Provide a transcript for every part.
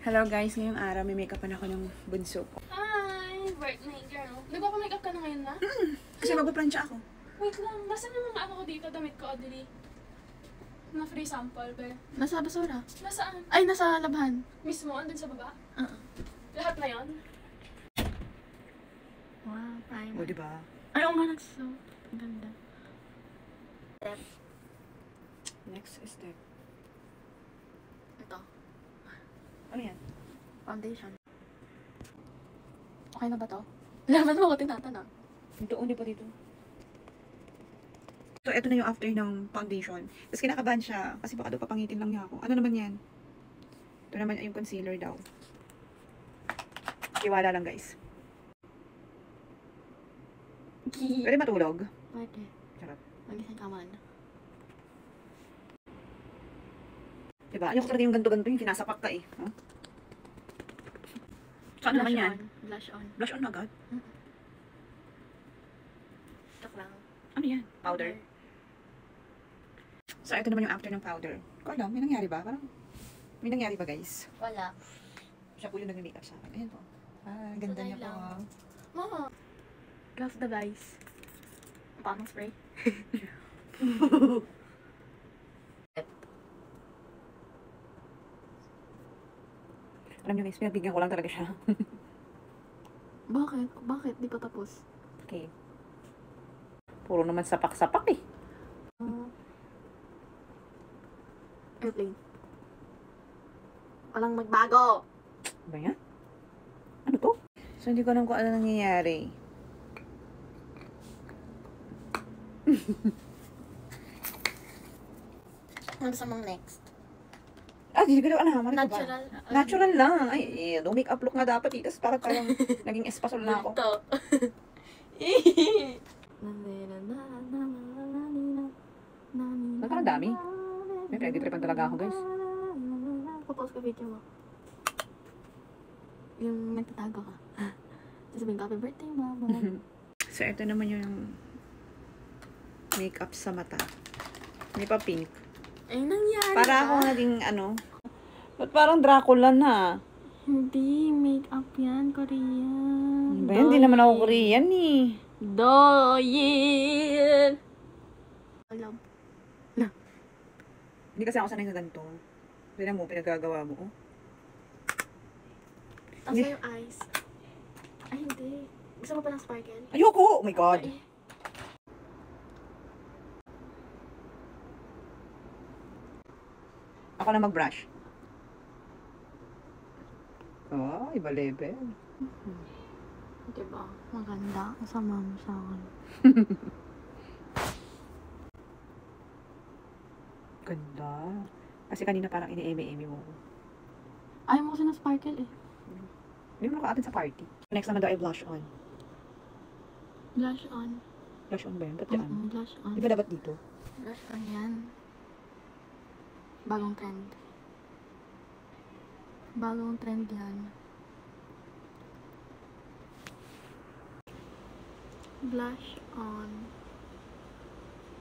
Hello guys, ngayong araw may makeupan ako ng bunso ko. Hi! Birthday girl. Nagpapa-makeup ka na ngayon na? Kasi magpaplansya ako. Wait lang, nasaan yung mga ano ko dito, damit ko, Audrey? Na free sample, be? Nasa basura. Nasaan? Ay, nasa labhan. Mismo, andun sa baba? Lahat na yon? Wow, prime. O, diba? Ay, oo nga, nagso. Ang ganda. Next step. Ito. Ano yan? Foundation. Okay na ba to? Laban mo ako tinatanong. Ito, hindi pa dito. So, ito na yung after ng foundation. Tapos kinakabahan siya kasi baka daw papangitin lang niya ako. Ano naman yan? Ito naman yung concealer daw. Iwala lang guys. Pwede matulog. Pwede. Charot. Magising ka man. Diba? Ayoko talaga yung ganto-ganto yung sinasapak ka eh. Huh? So, ano naman yan? Blush on. Blush on agad? Tok lang. Ano yan? Powder. So, ito naman yung after ng powder. Ko alam, may nangyari ba? Parang, may nangyari ba guys? Wala. Siya po yung nag-makeup sa akin. Ayan po. Ah, ganda Sanay niya po. lang. Ah. Mama. Love the guys. Pang spray. Alam niyo guys, pinagbigyan ko lang talaga siya. Bakit? Bakit? Di pa tapos? Okay. Puro naman sapak-sapak eh. Airplane. Walang magbago. Ba yan? Ano to? So, hindi ko alam kung ano nangyayari. Ano sa mga next? Ah, hindi ko alam. Ano ba? Natural. Natural lang. Ay, no make-up look nga dapat eh. Tapos parang naging espasol na ako. Ito. Parang dami. May pinag-tripan talaga ako guys. Papost ko video mo. Yung nagtatago ka. Sasabihin ko, happy birthday, mama. So, ito naman yung makeup sa mata. Hindi pa pink. Ay, nangyari Para ka? ako naging ano. Ba't parang Dracula na? Hindi, makeup yan, Korean. Ba yan? Hindi naman ako Korean eh. Doyin! Alam. Hindi kasi ako sanay na ganito. Tignan mo, pinagagawa mo. Oh. Tapos yung eyes. Ay, hindi. Gusto mo pa ng sparkle? Ayoko! Oh my God! Ay. Ako na mag-brush. Oh, iba level. Diba? Maganda. Kasama mo sa akin. Ganda. Kasi kanina parang ini-eme-eme mo. Ayaw mo kasi ng sparkle eh. Hindi mo naka-attend sa party. Next naman daw ay blush on. Blush on. Blush on ba yun? Ba't yan? Blush on. Di ba dapat dito? Blush on yan. Bagong trend. Bagong trend yan. Blush on.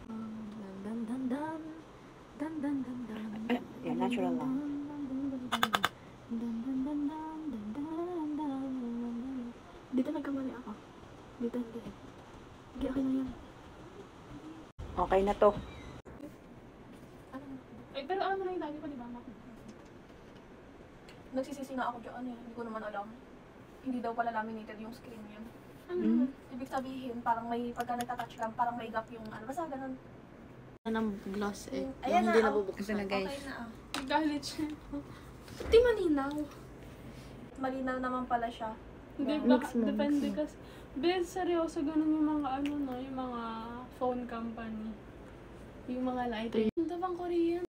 Dan dan dan dan. Dan dan dan dan. Ay, yan, natural lang. Dito nagkamali ako. Dito hindi. Hindi, okay na yan. Okay na to. Ay, pero alam mo na yung lagi ko, di ba? Nagsisisi nga ako dyan eh. Hindi ko naman alam. Hindi daw pala laminated yung screen yun. Mm. Ibig sabihin, parang may, pagka nagtatouch ka, parang may gap yung ano. Basta ganun. Ng gloss eh. Ayan Yung hindi na, oh. nabubuksan. Ito na guys. Okay na ah. Galit siya. Di malinaw. Malinaw naman pala siya. Hindi, Baka, mix mo, depende mix mo. kasi. Bez, seryoso, ganun yung mga ano no, yung mga phone company. Yung mga lighting. Ito bang Korean?